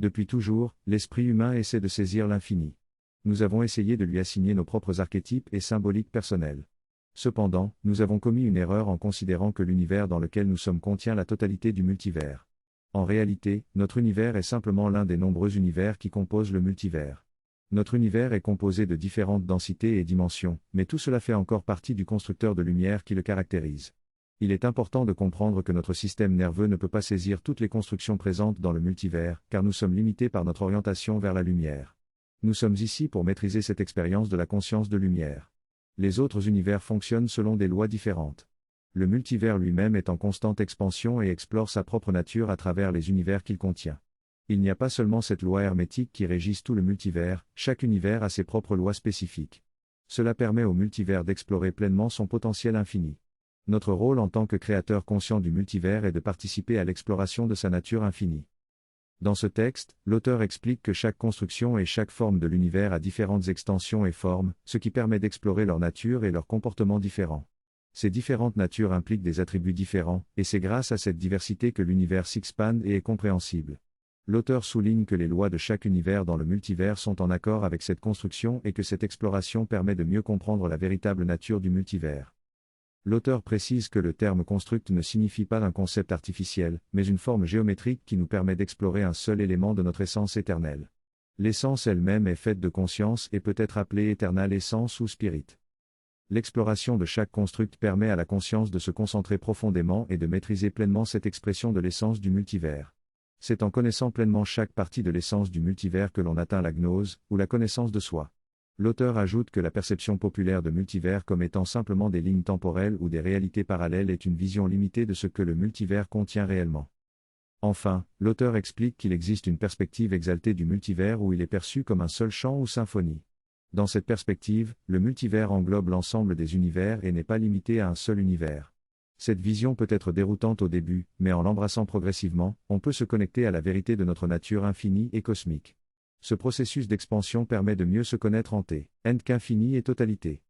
Depuis toujours, l'esprit humain essaie de saisir l'infini. Nous avons essayé de lui assigner nos propres archétypes et symboliques personnels. Cependant, nous avons commis une erreur en considérant que l'univers dans lequel nous sommes contient la totalité du multivers. En réalité, notre univers est simplement l'un des nombreux univers qui composent le multivers. Notre univers est composé de différentes densités et dimensions, mais tout cela fait encore partie du constructeur de lumière qui le caractérise. Il est important de comprendre que notre système nerveux ne peut pas saisir toutes les constructions présentes dans le multivers, car nous sommes limités par notre orientation vers la lumière. Nous sommes ici pour maîtriser cette expérience de la conscience de lumière. Les autres univers fonctionnent selon des lois différentes. Le multivers lui-même est en constante expansion et explore sa propre nature à travers les univers qu'il contient. Il n'y a pas seulement cette loi hermétique qui régisse tout le multivers, chaque univers a ses propres lois spécifiques. Cela permet au multivers d'explorer pleinement son potentiel infini. Notre rôle en tant que créateur conscient du multivers est de participer à l'exploration de sa nature infinie. Dans ce texte, l'auteur explique que chaque construction et chaque forme de l'univers a différentes extensions et formes, ce qui permet d'explorer leur nature et leurs comportements différents. Ces différentes natures impliquent des attributs différents, et c'est grâce à cette diversité que l'univers s'expande et est compréhensible. L'auteur souligne que les lois de chaque univers dans le multivers sont en accord avec cette construction et que cette exploration permet de mieux comprendre la véritable nature du multivers. L'auteur précise que le terme construct ne signifie pas un concept artificiel, mais une forme géométrique qui nous permet d'explorer un seul élément de notre essence éternelle. L'essence elle-même est faite de conscience et peut être appelée éternelle essence ou spirit. L'exploration de chaque construct permet à la conscience de se concentrer profondément et de maîtriser pleinement cette expression de l'essence du multivers. C'est en connaissant pleinement chaque partie de l'essence du multivers que l'on atteint la gnose, ou la connaissance de soi. L'auteur ajoute que la perception populaire de multivers comme étant simplement des lignes temporelles ou des réalités parallèles est une vision limitée de ce que le multivers contient réellement. Enfin, l'auteur explique qu'il existe une perspective exaltée du multivers où il est perçu comme un seul chant ou symphonie. Dans cette perspective, le multivers englobe l'ensemble des univers et n'est pas limité à un seul univers. Cette vision peut être déroutante au début, mais en l'embrassant progressivement, on peut se connecter à la vérité de notre nature infinie et cosmique. Ce processus d'expansion permet de mieux se connaître en T, qu'infini et totalité.